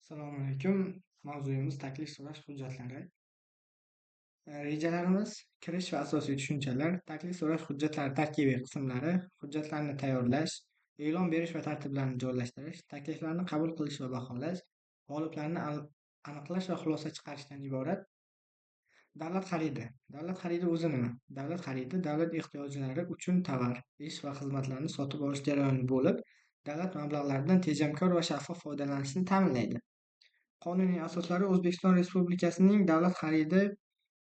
Assalomu alaykum. Mavzuyimiz taklif so'rash hujjatlari. Rejalarimiz kirish va asosiy tushunchalar, taklif so'rash hujjatlari tarkibiy qismlari, hujjatlarni tayyorlash, e'lon berish va tartiblarni joylashtirish, takliflarni qabul qilish va baholash, g'oliblarni aniqlash va xulosa chiqarishdan iborat. Davlat xaridi. Davlat xaridi o'zi nima? Davlat xaridi davlat ehtiyojlari uchun tovar, ish va xizmatlarni sotib olish jarayoni bo'lib, davlat mablag'laridan tejamkor va shaffof foydalanishni ta'minlaydi. Qonuniy asoslari O'zbekiston Respublikasining davlat xaridi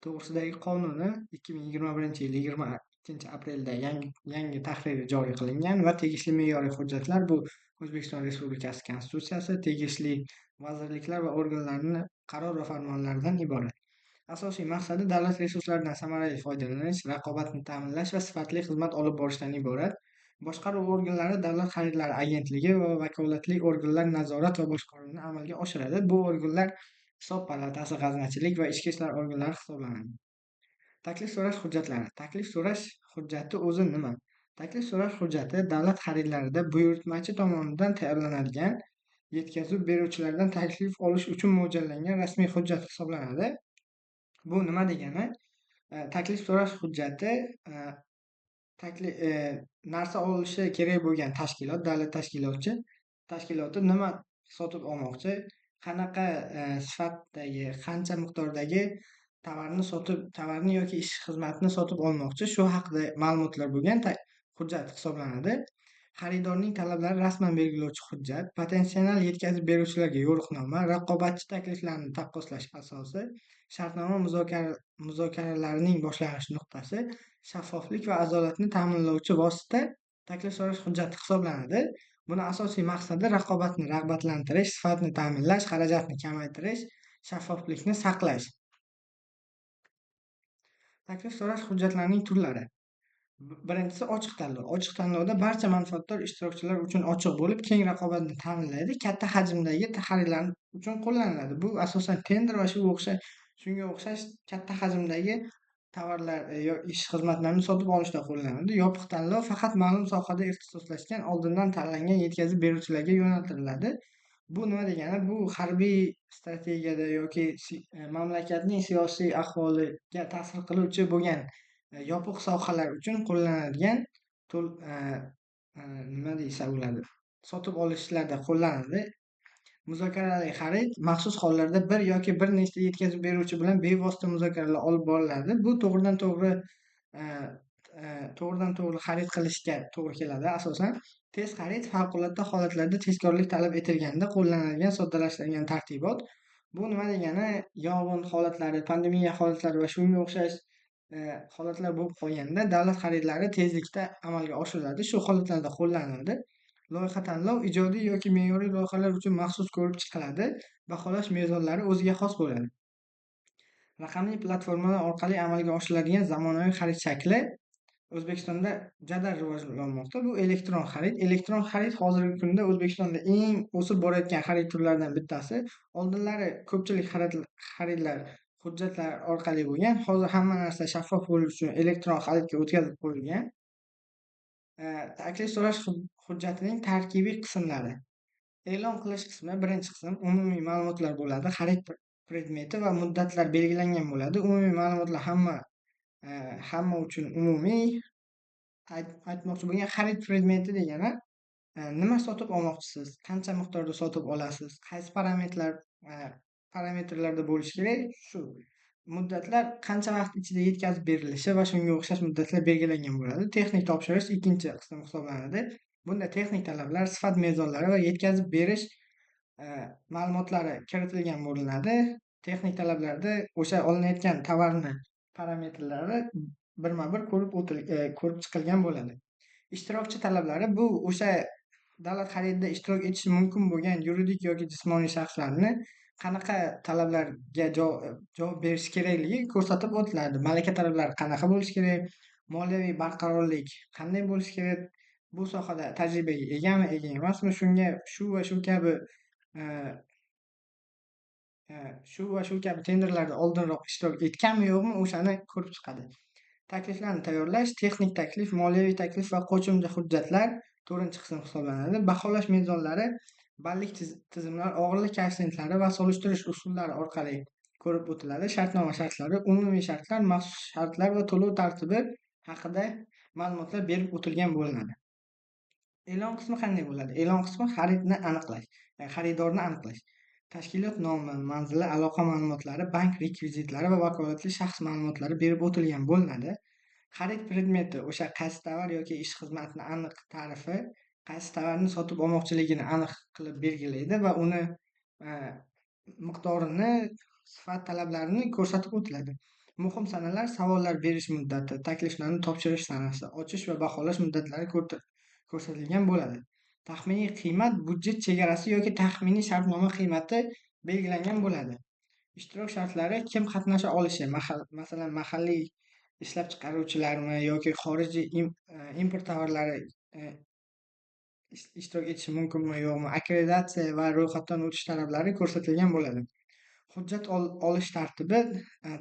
to'g'risidagi qonuni 2021 yil 22 aprelda yangi tahriri joriy qilingan va tegishli me'yoriy hujjatlar bu O'zbekiston Respublikasi Konstitutsiyasi, tegishli vazirliklar va organlarning qaror va farmonlaridan iborat. Asosiy maqsadi davlat resurslaridan samarali foydalanish, raqobatni ta'minlash va sifatli xizmat olib borishdan iborat. Boshqaruv organlari Davlat xaridlari agentligi va vakolatli organlar nazorat va boshqaruvni amalga oshiradi. Bu organlar Hisob palatasi, g'aznachilik va ichki ishlar organlari hisoblanadi. Taklif so'rash hujjatlari. Taklif so'rash hujjati o'zi nima? Taklif so'rash hujjati davlat xaridlarida buyurtmachi tomonidan tayyorlanadigan, yetkazib beruvchilardan taklif olish uchun mo'ljallangan rasmiy hujjat hisoblanadi. Bu nima degani? Taklif so'rash hujjati narsa olishi kerak bo'lgan tashkilot, davlat tashkiloti nima sotib olmoqchi, qanaqa sifatdagi, qancha miqdordagi tovarni yoki ish xizmatni sotib olmoqchi, shu haqida ma'lumotlar bo'lgan hujjat hisoblanadi. Xaridorning talablarini rasman belgilovchi hujjat, potensial yetkazib beruvchilarga yo'riqnoma, raqobatchi takliflarni taqqoslash asosi, shartnoma muzokaralarining boshlanish nuqtasi, shaffoflik va adolatni ta'minlovchi vosita taklif so'rash hujjati hisoblanadi. Buni asosiy maqsadi raqobatni rag'batlantirish, sifatni ta'minlash, xarajatni kamaytirish, shaffoflikni saqlash. Taklif so'rash hujjatlarining turlari. Birinchisi ochiq tanlov. Ochiq tanlovda barcha manfaatdor ishtirokchilar uchun ochiq bo'lib, keng raqobatni ta'minlaydi. Katta hajmdagi xaridlar uchun qo'llaniladi. Bu asosan tender va shunga o'xshash katta hajmdagi tovarlar ish xizmatlarni sotib olishda qo'llaniladi. Yopiq tanlov faqat ma'lum sohada ixtisoslashgan, oldindan tanlangan yetkazib beruvchilarga yo'naltiriladi. Bu nima degani? Bu harbiy strategiyada yoki mamlakatning siyosiy ahvoliga ta'sir qiluvchi bo'lgan yopiq sohalar uchun qo'llanadigan nima deysa bo'ladi, sotib olishlarda qo'llanadi. Muzokarali xarid maxsus hollarda bir yoki bir nechta yetkazib beruvchi bilan bevosita muzokaralar olib boriladi. Bu to'g'ridan to'g'ri xarid qilishga to'g'ri keladi. Asosan tez xarid favqulodda holatlarda tezkorlik talab etilganda qo'llaniladigan soddalashtirilgan tartibot. Bu nima degani? Yong'in holatlari, pandemiya holatlari va shunga o'xshash holatlar bo'lib qolganda davlat xaridlari tezlikda amalga oshiriladi. Shu holatlarda qo'llaniladi. Loyiha tanlov ijodiy yoki me'yoriy loyihalar uchun maxsus ko'rib chiqiladi. Baholash mezonlari o'ziga xos bo'ladi. Raqamli platformalar orqali amalga oshiriladigan zamonaviy xarid shakli O'zbekistonda jadal rivojlanmoqda. Bu elektron xarid. Elektron xarid hozirgi kunda O'zbekistonda eng o'sib borayotgan xarid turlaridan bittasi. Oldinlari ko'pchilik xaridlar hujjatlar orqali bo'lgan. Hozir hamma narsa shaffof bo'lishi uchun elektron xaridga o'tkazib qo'yilgan. Taklif so'rash hujjatining tarkibiy qismlari. E'lon qilish qismi, birinchi qism umumiy ma'lumotlar bo'ladi. Xarid predmeti va muddatlar belgilangan bo'ladi. Umumiy ma'lumotlar hamma uchun umumiy. Aytmoqchi bo'lgan xarid predmeti degani nima sotib olmoqchisiz, qancha miqdorda sotib olasiz, qaysi parametrlarda bo'lishi kerak, shu muddatlar qancha vaqt ichida yetkazib berilishi va shunga o'xshash muddatlar belgilangan bo'ladi. Texnik topshirish ikkinchi qism hisoblanadi. Bunda texnik talablar, sifat mezonlari va yetkazib berish ma'lumotlari kiritilgan bo'linadi. Texnik talablarda o'sha olinayotgan tovarni parametrlari birma-bir ko'rib chiqilgan bo'ladi. Ishtirokchi talablari bu o'sha davlat xaridida ishtirok etishi mumkin bo'lgan yuridik yoki jismoniy shaxslarni qanaqa talablarga javob berishi kerakligi ko'rsatib o'tiladi. Malaka talablari qanaqa bo'lishi kerak, moliyaviy barqarorlik qanday bo'lishi kerak, bu sohada tajribaga egami, ega emasmi, shunga shu va shu kabi tenderlarda oldinroq ishtirok etganmi yo'qmi, o'shani ko'rib chiqadi. Takliflarni tayyorlash, texnik taklif, moliyaviy taklif va qo'shimcha hujjatlar 4-qism hisoblanadi. Baholash mezonlari Ballik tizimlar og'irlik koeffitsentlari va solishtirish usullari orqali ko'rib o'tiladi. Shartnoma shartlari, umumiy shartlar, maxsus shartlar va to'lov tartibi haqida ma'lumotlar berib o'tilgan bo'linadi. E'lon qismi qanday bo'ladi? E'lon qismi xaridni aniqlash, xaridorni aniqlash. Tashkilot nomi, manzili, aloqa ma'lumotlari, bank rekvizitlari va vakolatli shaxs ma'lumotlari berib o'tilgan bo'linadi. Xarid predmeti o'sha qaysi tovar yoki ish xizmatni aniq tarifi, qaysi tovarni sotib olmoqchiligini aniq qilib belgilaydi va uni miqdorini, sifat talablarini ko'rsatib o'tiladi. Muhim sanalar: savollar berish muddati, takliflarni topshirish sanasi, ochish va baholash muddatlari ko'rsatilgan bo'ladi. Taxminiy qiymat, budjet chegarasi yoki taxminiy shartnoma qiymati belgilangan bo'ladi. Ishtirok shartlari: kim qatnasha olishi, masalan, mahalliy ishlab chiqaruvchilarmi yoki xorijiy import tovarlari ishtirok etishi mumkinmi yo'qmi, akkreditatsiya va ro'yxatdan o'tish talablari ko'rsatilgan bo'ladi. Hujjat olish tartibi: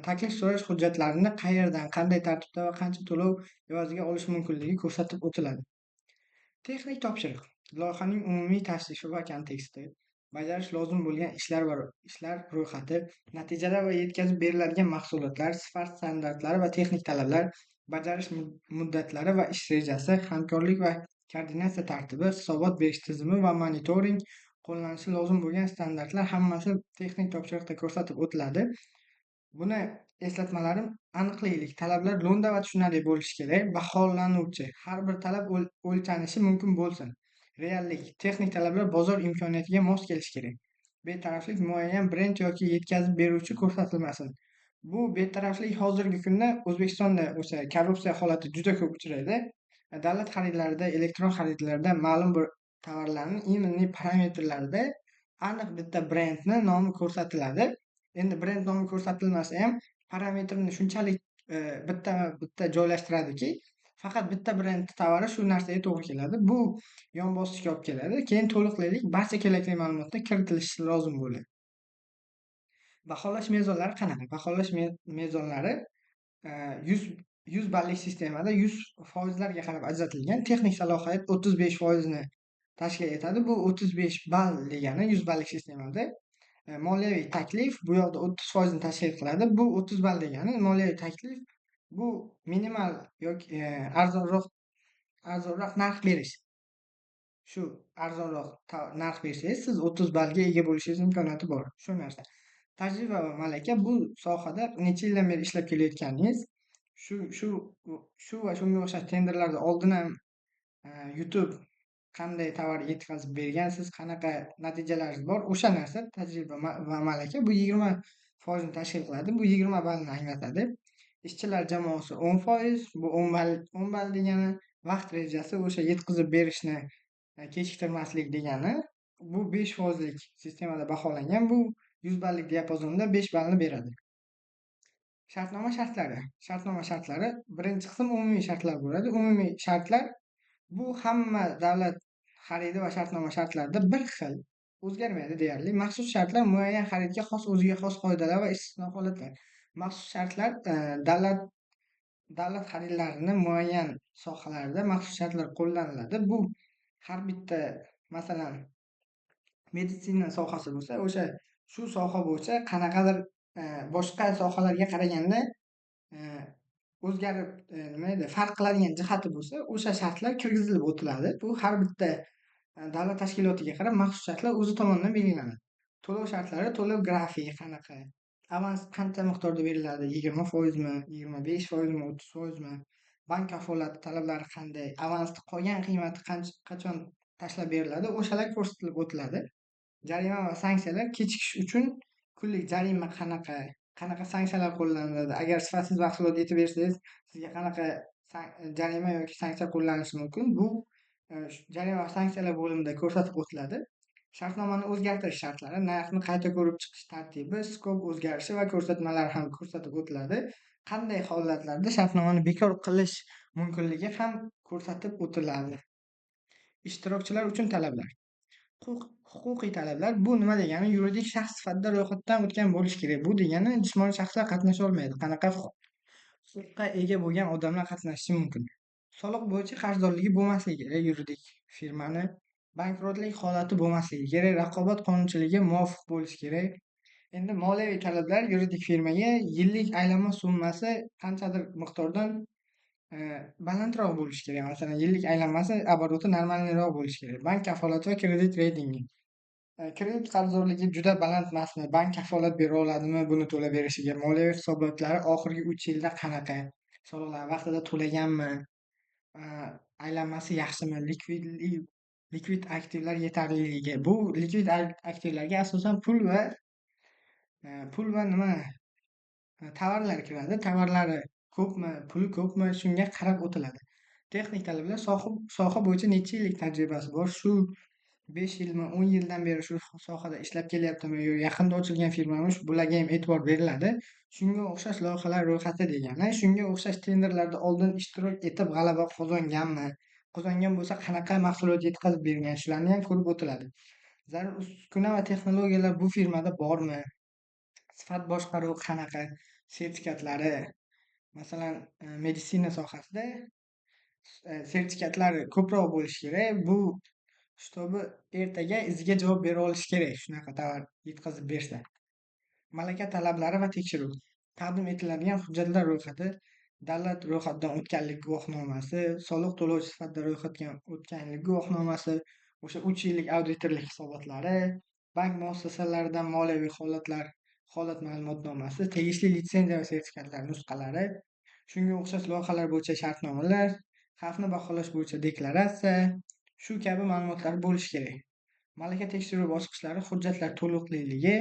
taklif so'rash hujjatlarini qayerdan, qanday tartibda va qancha to'lov evaziga olish mumkinligi ko'rsatib o'tiladi. Texnik topshiriq: loyihaning umumiy tashrifi va konteksti, bajarish lozim bo'lgan ishlar ro'yxati, natijalar va yetkazib beriladigan mahsulotlar, sifat standartlari va texnik talablar, bajarish muddatlari va ish rejasi, hamkorlik va koordinatsiya tartibi, hisobot berish tizimi va monitoring, qo'llanilishi lozim bo'lgan standartlar hammasi texnik topshiriqda ko'rsatib o'tiladi. Buni eslatmalarim: aniqlik, talablar lo'nda va tushunarli bo'lishi kerak. Baholanuvchi: har bir talab o'lchanishi mumkin bo'lsin. Reallik, texnik talablar bozor imkoniyatiga mos kelishi kerak. Betaraflik, muayyan brend yoki yetkazib beruvchi ko'rsatilmasin. Bu betaraflik hozirgi kunda O'zbekistonda o'sha korrupsiya holati juda ko'p uchraydi. Davlat xaridlarida, elektron xaridlarda ma'lum bir tovarlarning iminiy parametrlarida aniq bitta brendni nomi ko'rsatiladi. Endi brend nomi ko'rsatilmasa ham parametrini shunchalik bitta joylashtiradiki, faqat bitta brend tovari shu narsaga to'g'ri keladi. Bu yon bosishga olib keladi. Keyin to'liqlik, barcha kerakli ma'lumotlar kiritilishi lozim bo'ladi. Baholash mezonlari qanaqa? Baholash mezonlari 100 ballik sistemada 100% qarab ajratilgan. Texnik salohiyat 35% tashkil etadi. Bu 35 ball degani 100 ballik sistemada. Moliyaviy taklif bu yoqda 30% tashkil qiladi. Bu 30 ball degani moliyaviy taklif bu minimal yoki arzonroq narx berish. Shu arzonroq narx bersangiz, siz 30 ballga ega bo'lishingiz imkoniyati bor. Shu narsa. Tajriba va malaka: bu sohada necha yildan beri ishlab kelayotganingiz, shu va shunga o'xshash tenderlarda oldin ham yutib qanday tovar yetkazib bergansiz, qanaqa natijalaringiz bor, o'sha narsa tajriba va malaka. Bu 20% tashkil qiladi. Bu 20 ballni anglatadi. Ishchilar jamoasi 10%, bu 10 ball degani. Vaqt rejasi o'sha yetkazib berishni kechiktirmaslik degani. Bu 5%lik sistemada baholangan. Bu 100 ballik diapazonda 5 ballni beradi. Shartnoma shartlari. Shartnoma shartlari birinchi qism umumiy shartlar bo'ladi. Umumiy shartlar bu hamma davlat xaridi va shartnoma shartlarida bir xil, o'zgarmaydi deyarli. Maxsus shartlar muayyan xaridga xos, o'ziga xos qoidalar va istisno holatlar. Maxsus shartlar davlat xaridlarini muayyan sohalarda maxsus shartlar qo'llaniladi. Bu har bitta, masalan, meditsina sohasi bo'lsa, o'sha shu soha bo'yicha qanaqadir boshqa sohalarga qaraganda o'zgarib nima edi, farq qiladigan jihati bo'lsa, o'sha shartlar kirgizilib o'tiladi. Bu har bitta davlat tashkilotiga qarab maxsus shartlar o'zi tomonidan belgilanadi. To'lov shartlari: to'lov grafiki qanaqa, avans qancha miqdorda beriladi, 20%mi, 25%mi, 30%mi, bank kafolati talablari qanday, avansni qolgan qiymati qachon tashlab beriladi, o'shalar ko'rsatilib o'tiladi. Jarima va sanksiyalar: kechikish uchun kunlik jarima qanaqa sanksiyalar qo'llaniladi, agar sifatsiz mahsulot yetib bersangiz, sizga qanaqa jarima yoki sanksiya qo'llanishi mumkin. Bu jarima va sanksiyalar bo'limida ko'rsatib o'tiladi. Shartnomani o'zgartirish shartlari: narxni qayta ko'rib chiqish tartibi, skop o'zgarishi va ko'rsatmalari ham ko'rsatib o'tiladi. Qanday holatlarda shartnomani bekor qilish mumkinligi ham ko'rsatib o'tiladi. Ishtirokchilar uchun talablar. Huquqiy talablar: bu nima degani? Yuridik shaxs sifatida ro'yxatdan o'tgan bo'lishi kerak. Bu degani jismoniy shaxslar qatnasha olmaydi. Qanaqa huquqqa ega bo'lgan odamlar qatnashishi mumkin? Soliq bo'yicha qarzdorligi bo'lmasligi kerak yuridik firmani. bankrotlik holati bo'lmasligi kerak, raqobat qonunchiligiga muvofiq bo'lishi kerak. Endi moliyaviy talablar yuridik firmaga yillik aylanma summasi qanchadir miqdordan balandroq bo'lishi kerak. Masalan, yillik aylanmasi, oboroti normalniroq bo'lishi kerak. Bank kafolati va kredit reytingi. Kredit qarzdorligi juda baland emasmi? Bank kafolat bera oladimi buni to'lab berishiga? Moliyaviy hisobotlari oxirgi 3 yilda qanaqa? Soliqlarni vaqtida to'laganmi? A, aylanmasi yaxshimi? Likvid aktivlar yetarliligi. Bu likvid aktivlarga asosan pul va nima tovarlar kiradi. Tovarlari ko'pmi, puli ko'pmi, shunga qarab o'tiladi. Texnik talablar soha bo'yicha necha yillik tajribasi bor? Shu 5 yilmi, 10 yildan beri shu sohada ishlab kelyaptimi yo yaqinda ochilgan firmami, bularga ham e'tibor beriladi. Shunga o'xshash loyihalar ro'yxati degani, shunga o'xshash tenderlarda oldin ishtirok etib g'alaba qozonganmi? Qozongan bo'lsa qanaqa mahsulot yetkazib bergan? Shularni ham ko'rib o'tiladi. Zarur uskuna va texnologiyalar bu firmada bormi? Sifat boshqaruvi qanaqa? Sertifikatlari, masalan, meditsina sohasida sertifikatlari ko'proq bo'lishi kerak. Bu shtobi ertaga iziga javob bera olishi kerak, shunaqa tovar yetkazib bersa. Malaka talablari va tekshiruv. Taqdim etiladigan hujjatlar ro'yxati, davlat ro'yxatidan o'tganlik guvohnomasi, soliq to'lovchi sifatida ro'yxatdan o'tganlik guvohnomasi, o'sha 3 yillik auditorlik hisobotlari, bank muassasalaridan moliyaviy holat ma'lumotnomasi, tegishli litsenziya va sertifikatlar nusxalari, shunga o'xshash loyihalar bo'yicha shartnomalar, xavfni baholash bo'yicha deklaratsiya, shu kabi ma'lumotlar bo'lishi kerak. Malaka tekshiruv bosqichlari, hujjatlar to'liqliligi,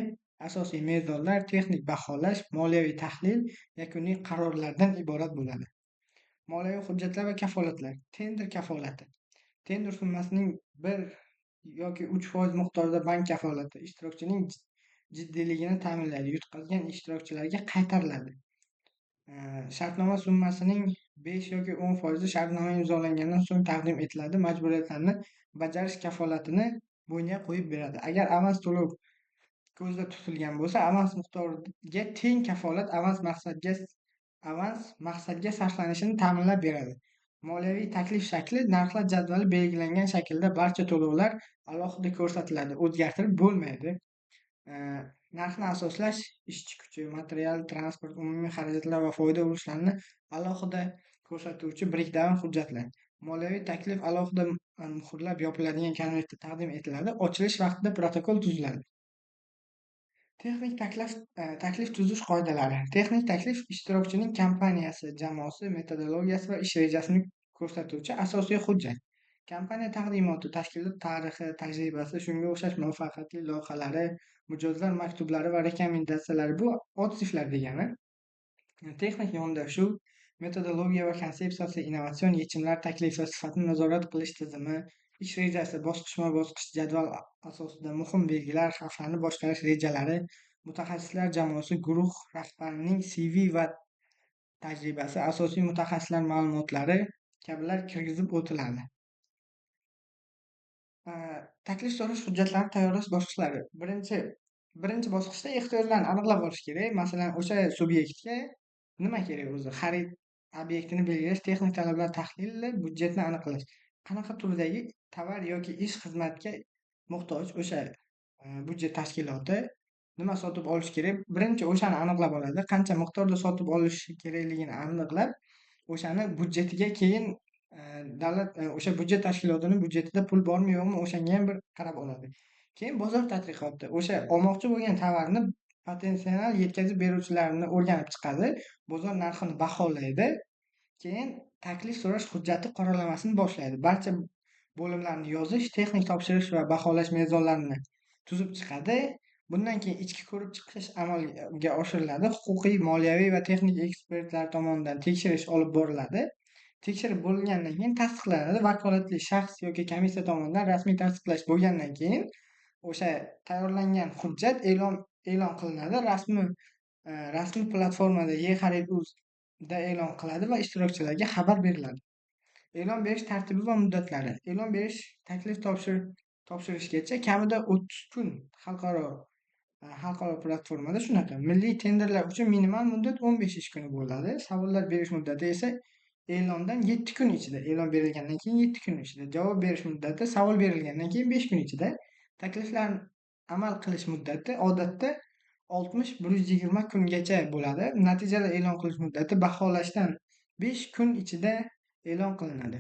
asosiy mezonlar, texnik baholash, moliyaviy tahlil, yakuniy qarorlardan iborat bo'ladi. Moliyaviy hujjatlar va kafolatlar. Tender kafolati. Tender summasining 1 yoki 3% miqdorida bank kafolati ishtirokchining jiddiyligini ta'minlaydi, yutqazgan ishtirokchilarga qaytariladi. Shartnoma summasining 5 yoki 10% shartnoma imzolangandan so'ng taqdim etiladi, majburiyatlarni bajarish kafolatini bo'yniga qo'yib beradi. Agar avans to'lov ko'zda tutilgan bo'lsa, avans miqdoriga teng kafolat avans maqsadga sarflanishini ta'minlab beradi. Moliyaviy taklif shakli, narxlar jadvali belgilangan shaklda barcha to'lovlar alohida ko'rsatiladi, o'zgartirib bo'lmaydi. Narxni asoslash, ishchi kuchi, material, transport, umumiy xarajatlar va foyda ulushlarini alohida ko'rsatuvchi breakdown hujjatlar. Moliyaviy taklif alohida muhrlab yopiladigan konvertda taqdim etiladi. Ochilish vaqtida protokol tuziladi. Texnik taklif tuzish qoidalari. Texnik taklif ishtirokchining kompaniyasi, jamoasi, metodologiyasi va ish rejasini ko'rsatuvchi asosiy hujjat. Kompaniya taqdimoti, tashkilot tarixi, tajribasi, shunga o'xshash muvaffaqiyatli loyihalari, mijozlar maktublari va rekomendatsiyalari bu odsiflar degani. Texnik yondashuv, metodologiya va konsepsiyasi, innovatsion yechimlar taklifi, sifatni nazorat qilish tizimi, ish rejasi, bosqichma-bosqich jadval asosida muhim belgilar, xavflarni boshqarish rejalari, mutaxassislar jamoasi, guruh rahbarining CV va tajribasi, asosiy mutaxassislar ma'lumotlari kabilar kirgizib o'tiladi. Taklif so'rash hujjatlarini tayyorlash bosqichlari. Birinchi bosqichda ehtiyojlarni aniqlab olish kerak. Masalan, o'sha subyektga nima kerak o'zi? Xarid obyektini belgilash, texnik talablar tahlili, budjetni aniqlash. Qanaqa turdagi tovar yoki ish xizmatga muhtoj o'sha budjet tashkiloti nima sotib olish kerak? Birinchi o'shani aniqlab oladi. Qancha miqdorda sotib olishi kerakligini aniqlab, o'shani budjetiga keyin davlat o'sha budjet tashkilotining budjetida pul bormi yo'qmi o'shanga ham bir qarab oladi. Keyin bozor tadqiqoti. O'sha olmoqchi bo'lgan tovarni potensial yetkazib beruvchilarini o'rganib chiqadi, bozor narxini baholaydi. Keyin taklif so'rash hujjati qoralamasini boshlaydi. Barcha bo'limlarni yozish, texnik topshirish va baholash mezonlarini tuzib chiqadi. Bundan keyin ichki ko'rib chiqish amalga oshiriladi. Huquqiy, moliyaviy va texnik ekspertlar tomonidan tekshirish olib boriladi. Tekshirib bo'lgandan keyin tasdiqlanadi. Vakolatli shaxs yoki komissiya tomonidan rasmiy tasdiqlash bo'lgandan keyin o'sha tayyorlangan hujjat e'lon qilinadi. Rasmiy platformada e-xarid.uz da e'lon qiladi va ishtirokchilarga xabar beriladi. E'lon berish tartibi va muddatlari. E'lon berish taklif topshirishgacha kamida 30 kun xalqaro platformada shunaqa. Milliy tenderlar uchun minimal muddat 15 ish kuni bo'ladi. Savollar berish muddati esa e'londan 7 kun ichida, e'lon berilgandan keyin 7 kun ichida, javob berish muddati savol berilgandan keyin 5 kun ichida, takliflarni amal qilish muddati odatda 60-120 kungacha bo'ladi. Natijalar e'lon qilish muddati baholashdan 5 kun ichida e'lon qilinadi.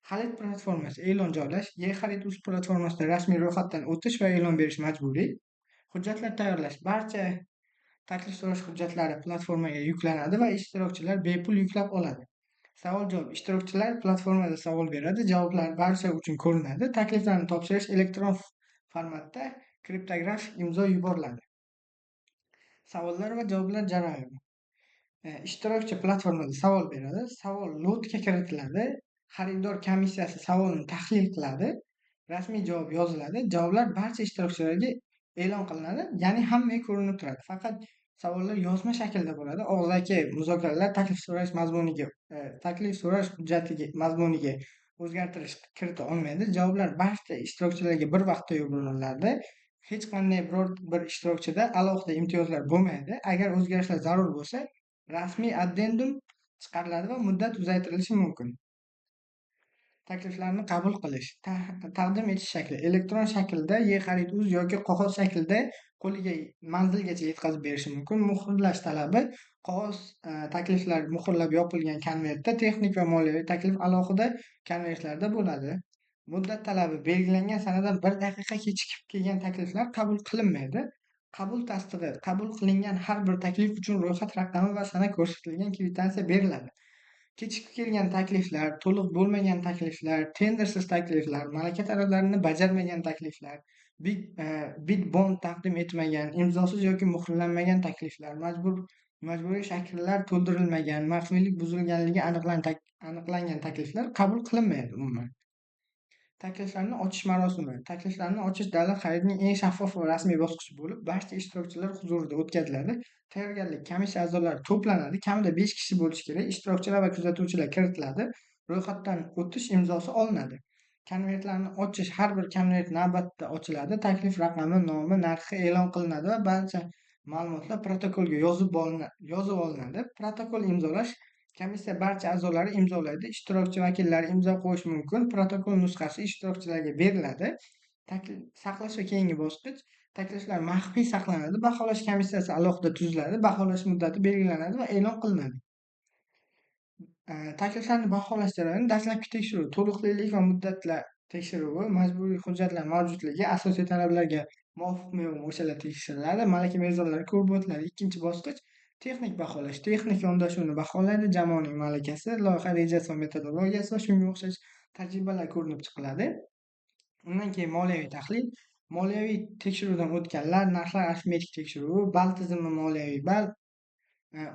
Xarid platformasi e'lon joylash. E-xarid.uz platformasida rasmiy ro'yxatdan o'tish va e'lon berish majburiy. Hujjatlar tayyorlash. Barcha taklif so'rash hujjatlari platformaga yuklanadi va ishtirokchilar bepul yuklab oladi. Savol-javob. Ishtirokchilar platformada savol beradi, javoblar barcha uchun ko'rinadi. Takliflarni topshirish elektron formatda kriptografik imzo yuboriladi. Savollar va javoblar jarayoni. Ishtirokchi platformada savol beradi, savol lotga kiritiladi, xaridor komissiyasi savolni tahlil qiladi, rasmiy javob yoziladi, javoblar barcha ishtirokchilarga e'lon qilinadi, ya'ni hammaga ko'rinib turadi. Faqat savollar yozma shaklda bo'ladi. Og'zaki muzokaralar taklif so'rash hujjatiga mazmuniga o'zgartirish kirita olmaydi. Javoblar barcha ishtirokchilarga bir vaqtda yuboriladi. Hech qanday biror bir ishtirokchida alohida imtiyozlar bo'lmaydi. Agar o'zgarishlar zarur bo'lsa, rasmiy addendum chiqariladi va muddat uzaytirilishi mumkin. Takliflarni qabul qilish, taqdim etish shakli. Elektron shaklda e-xarid.uz yoki qog'oz shaklda qo'liga manzilgacha yetkazib berishi mumkin. Muhrlash talabi. Qog'oz takliflar muhrlab yopilgan konvertda, texnik va moliyaviy taklif alohida konvertlarda bo'ladi. Muddat talabi. Belgilangan sanadan 1 daqiqa kechikib kelgan takliflar qabul qilinmaydi. Qabul tasdig'i. Qabul qilingan har bir taklif uchun ro'yxat raqami va sana ko'rsatilgan kvitansiya beriladi. Kechikib kelgan takliflar, to'liq bo'lmagan takliflar, tendersiz takliflar, malaka talablarini bajarmagan takliflar, bid bond taqdim etmagan, imzosiz yoki muhrlanmagan takliflar, majburiy shakllar to'ldirilmagan, maxfiylik buzilganligi aniqlangan takliflar qabul qilinmaydi umuman. Takliflarni ochish marosimi. Takliflarni ochish davlat xaridining eng shaffof va rasmiy bosqichi bo'lib, barcha ishtirokchilar huzurida o'tkaziladi. Tayyorgarlik. Komissiya a'zolari to'planadi. Kamida 5 kishi bo'lishi kerak. Ishtirokchilar va kuzatuvchilar kiritiladi. Ro'yxatdan o'tish imzosi olinadi. Konvertlarni ochish. Har bir konvert navbatda ochiladi. Taklif raqami, nomi, narxi e'lon qilinadi va barcha ma'lumotlar protokolga yozib olinadi. Protokol imzolash. Komissiya barcha a'zolari imzolaydi. Ishtirokchi vakillari imzo qo'yishi mumkin. Protokol nusxasi ishtirokchilarga beriladi. Taklif saqlash va keyingi bosqich. Takliflar maxfiy saqlanadi. Baholash komissiyasi alohida tuziladi. Baholash muddati belgilanadi va e'lon qilinadi. Takliflarni baholash jarayoni. Dastlabki tekshiruv, to'liqlilik va muddatlar tekshiruvi, majburiy hujjatlar mavjudligi, asosiy talablarga muvofiqmi-yo'qmi o'shalar tekshiriladi. Malaka mezonlari ko'rib o'tiladi. Ikkinchi bosqich texnik baholash. Texnik yondashuvni baholaydi, jamoaning malakasi, loyiha rejasi va metodologiyasi va shunga o'xshash tajribalar ko'rinib chiqiladi. Undan keyin moliyaviy tahlil. Moliyaviy tekshiruvdan o'tganlar, narxlar arifmetik tekshiruvi, ball tizimi moliyaviy ball,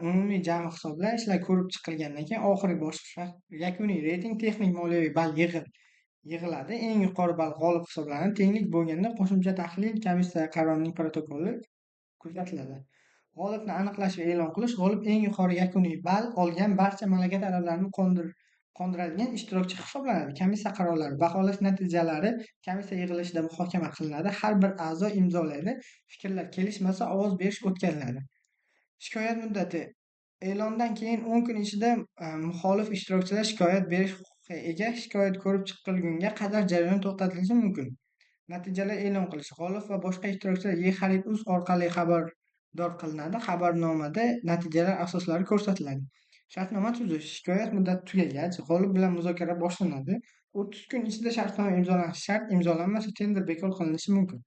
umumiy jami hisoblashlar ko'rib chiqilgandan keyin oxirgi bosqich yakuniy reyting, texnik moliyaviy ball yig'iladi. Eng yuqori ball g'olib hisoblanadi. Tenglik bo'lganda qo'shimcha tahlil komissiya qarorining protokoli kuzatiladi. G'olibni aniqlash va e'lon qilish. G'olib eng yuqori yakuniy ball olgan, barcha malaka talablarini qondiradigan ishtirokchi hisoblanadi. Komissiya qarorlari. Baholash natijalari komissiya yig'ilishida muhokama qilinadi. Har bir a'zo imzolaydi. Fikrlar kelishmasa ovoz berish o'tkaziladi. Shikoyat muddati. E'londan keyin 10 kun ichida muxolif ishtirokchilar shikoyat berish huquqiga ega. Shikoyat ko'rib chiqilgunga qadar jarayon to'xtatilishi mumkin. Natijalar e'lon qilish. G'olib va boshqa ishtirokchilar e-xarid.uz orqali xabardor qilinadi. Xabarnomada natijalar asoslari ko'rsatiladi. Shartnoma tuzish. Shikoyat muddati tugagach, g'olib bilan muzokara boshlanadi. 30 kun ichida shartnoma imzolanishi shart. Imzolanmasa tender bekor qilinishi mumkin.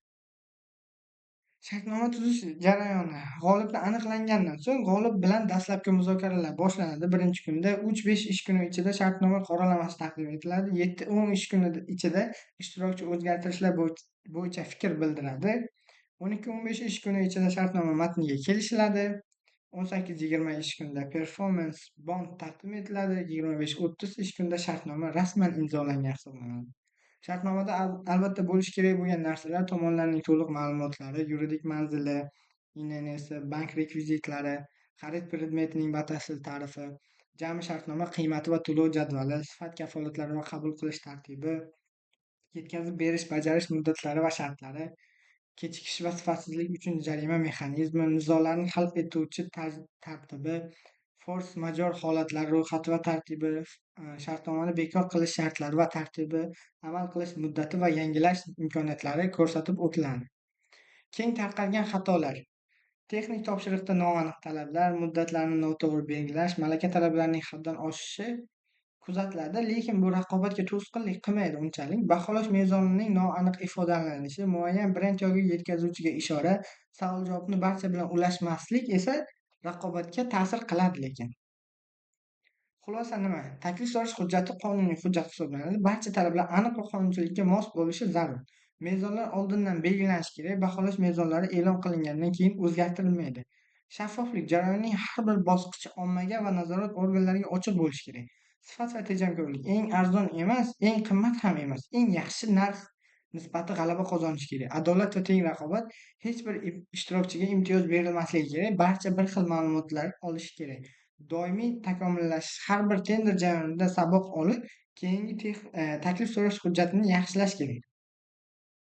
Shartnoma tuzish jarayoni. G'olibni aniqlangandan so'ng g'olib bilan dastlabki muzokaralar boshlanadi. Birinchi kunda 3-5 ish kuni ichida shartnoma qoralamasi taqdim etiladi. 7-10 ish kuni ichida ishtirokchi o'zgartirishlar bo'yicha fikr bildiradi. 12-15 ish kuni ichida shartnoma matniga kelishiladi. 18-20 ish kunida performance bond taqdim etiladi. 25-30 ish kunida shartnoma rasman imzolangan hisoblanadi. Shartnomada albatta bo'lishi kerak bo'lgan narsalar: tomonlarning to'liq ma'lumotlari, yuridik manzili, INNsi, bank rekvizitlari, xarid predmetining batafsil ta'rifi, jami shartnoma qiymati va to'lov jadvali, sifat kafolatlari va qabul qilish tartibi, yetkazib berish bajarish muddatlari va shartlari, kechikish va sifatsizlik uchun jarima mexanizmi, nizolarni hal etuvchi tartibi, Force major holatlar ro'yxati va tartibi, shartnomani bekor qilish shartlari va tartibi, amal qilish muddati va yangilash imkoniyatlari ko'rsatib o'tiladi. Keng tarqalgan xatolar. Texnik topshiriqda noaniq talablar, muddatlarni noto'g'ri belgilash, malaka talablarining haddan oshishi kuzatiladi, lekin bu raqobatga to'sqinlik qilmaydi unchalik. Baholash mezonining noaniq ifodalanishi, muayyan brend yoki yetkazuvchiga ishora, savol-javobni barcha bilan ulashmaslik esa raqobatga ta'sir qiladi lekin. Xulosa nima? Taklif so'rash hujjati qonuniy hujjat hisoblanadi. Barcha talablar aniq va qonunchilikka mos bo'lishi zarur. Mezonlar oldindan belgilanishi kerak. Baholash mezonlari e'lon qilingandan keyin o'zgartirilmaydi. Shaffoflik jarayonining har bir bosqichi ommaga va nazorat organlariga ochiq bo'lishi kerak. Sifat va tejamkorlik eng arzon emas, eng qimmat ham emas, eng yaxshi narx nisbati g'alaba qozonishi kerak. Adolat va teng raqobat, hech bir ishtirokchiga imtiyoz berilmasligi kerak. Barcha bir xil ma'lumotlar olishi kerak. Doimiy takomillashish, har bir tender jarayonida saboq olib, keyingi taklif so'rash hujjatini yaxshilash kerak.